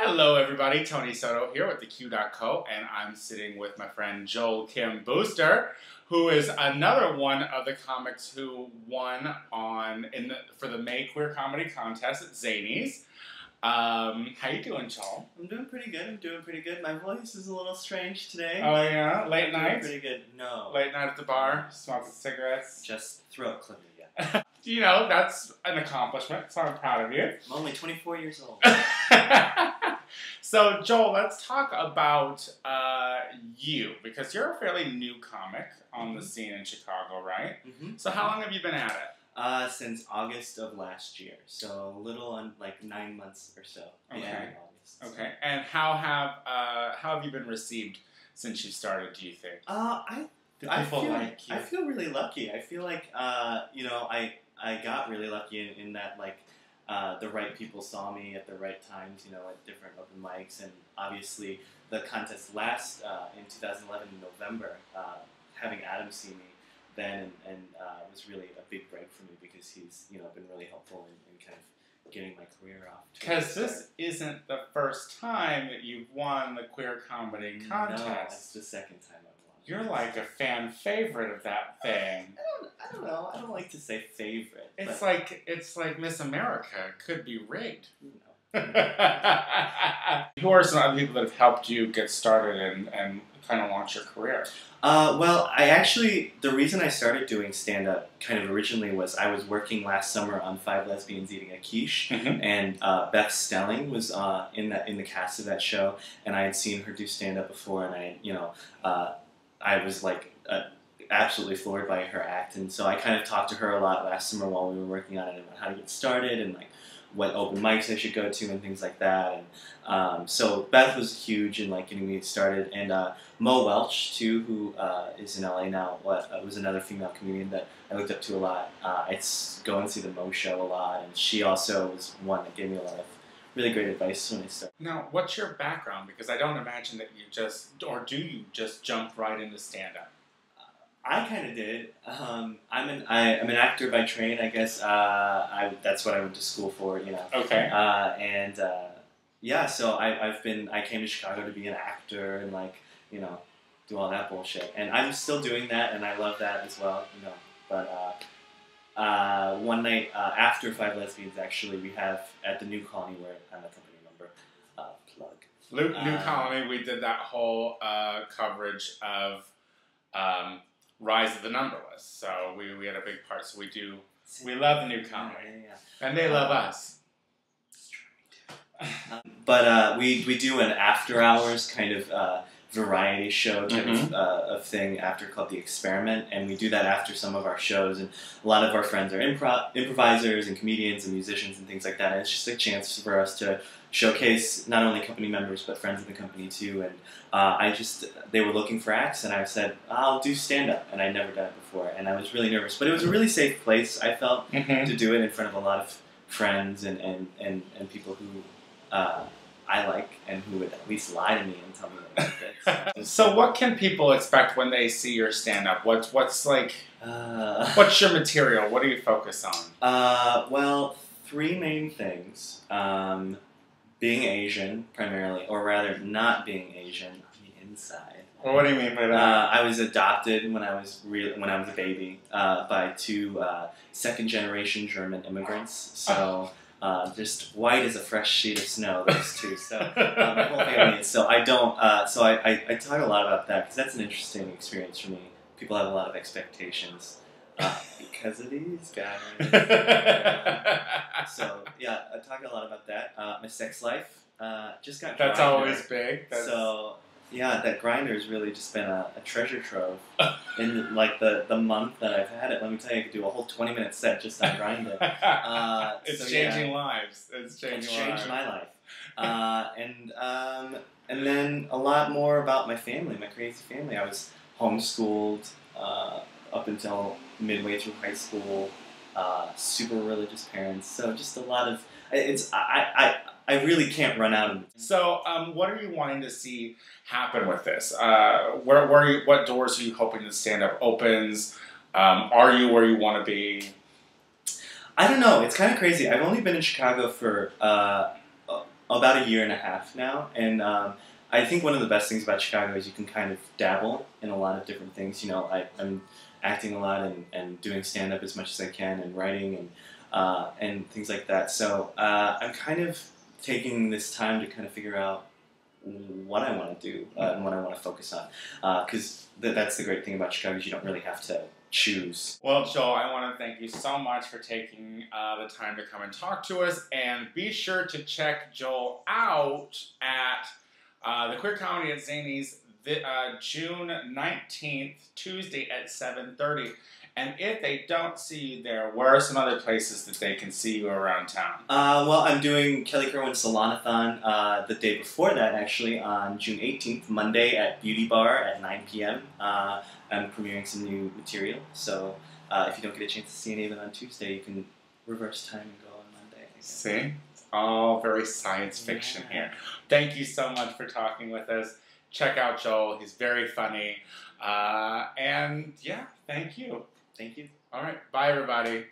Hello everybody, Tony Soto here with theQ.co, and I'm sitting with my friend Joel Kim Booster, who is another one of the comics who won for the May Queer Comedy Contest at Zanies. How you doing, Joel? I'm doing pretty good. My voice is a little strange today. Oh yeah? Late night? Pretty good. No. Late night at the bar, smoking cigarettes? Just throat clearing, yeah. You know, that's an accomplishment, so I'm proud of you. I'm only 24 years old. So, Joel, let's talk about you, because you're a fairly new comic on the scene in Chicago, right? Mm-hmm. So how long have you been at it? Since August of last year, so a little on like 9 months or so. Okay. Yeah, in August. Okay. And how have you been received since you started, do you think? I feel really lucky. I feel like I got really lucky in that the right people saw me at the right times, at different open mics, and obviously the contest in 2011 in November, having Adam see me then and was really a big break for me because he's been really helpful in kind of getting my career off. Because this isn't the first time that you've won the Queer Comedy Contest. No, it's the second time I've won. You're like a fan favorite of that thing. I don't know. I don't like to say favorite. It's like Miss America could be rigged. Who are some other people that have helped you get started and kind of launch your career? Well, the reason I started doing stand-up kind of originally was I was working last summer on Five Lesbians Eating a Quiche, Mm-hmm. and Beth Stelling was in the cast of that show, and I had seen her do stand-up before, and I was absolutely floored by her act, and so I kind of talked to her a lot last summer while we were working on it about how to get started and what open mics I should go to and things like that. And so Beth was huge in getting me started, and Mo Welch too, who is in LA now, was another female comedian that I looked up to a lot. I go and see the Mo show a lot, and she also was one that gave me a lot of really great advice when I started. Now, what's your background? Because I don't imagine that you do you just jump right into stand-up? I kind of did. I'm an actor by trade, I guess. That's what I went to school for, Okay. So I came to Chicago to be an actor and do all that bullshit. And I'm still doing that, and I love that as well, But one night after Five Lesbians, actually, we have at the New Colony where I'm a company member. Plug. New Colony. We did that whole coverage of. Rise of the Numberless. So we had a big part. So we love the New Colony. Yeah. And they love us. But we do an after hours kind of variety show kind of thing after called The Experiment, and we do that after some of our shows, and a lot of our friends are improvisers and comedians and musicians and things like that, and it's just a chance for us to showcase not only company members but friends of the company too. And they were looking for acts, and I said I'll do stand-up, and I'd never done it before, and I was really nervous, but it was a really safe place, I felt, to do it in front of a lot of friends and people who I like, and who would at least lie to me and tell me about it. So what can people expect when they see your stand-up? What's your material? What do you focus on? Well, three main things. Being Asian, primarily, or rather not being Asian on the inside. Well, what do you mean by that? I was adopted when I was a baby by two second-generation German immigrants. So just white as a fresh sheet of snow, those two. So my whole family. So I don't. So I talk a lot about that because that's an interesting experience for me. People have a lot of expectations because of these guys. So yeah, I talk a lot about that. My sex life just got. That's Grindr. always big. So yeah, that Grindr has really just been a treasure trove in the month that I've had it. Let me tell you, I could do a whole 20-minute set just on Grindr. It's changing lives. It's changed my life. And then a lot more about my family, my crazy family. I was homeschooled up until midway through high school. Super religious parents. So just a lot of I really can't run out of. So, what are you wanting to see happen with this? What doors are you hoping the stand-up opens? Are you where you want to be? I don't know. It's kind of crazy. I've only been in Chicago for about a year and a half now, and I think one of the best things about Chicago is you can kind of dabble in a lot of different things. You know, I'm acting a lot and doing stand-up as much as I can and writing and things like that. So I'm kind of taking this time to kind of figure out what I want to do and what I want to focus on. Because that's the great thing about Chicago is you don't really have to choose. Well, Joel, I want to thank you so much for taking the time to come and talk to us. And be sure to check Joel out at the Queer Comedy at Zanies June 19th, Tuesday at 7:30. And if they don't see you there, where are some other places that they can see you around town? Well, I'm doing Kelly Kerwin Salon-a-thon the day before that, actually, on June 18th, Monday at Beauty Bar at 9 p.m. I'm premiering some new material, so if you don't get a chance to see any of it on Tuesday, you can reverse time and go on Monday. See? It's all very science fiction here. Thank you so much for talking with us. Check out Joel. He's very funny. And yeah, thank you. Thank you. All right. Bye, everybody.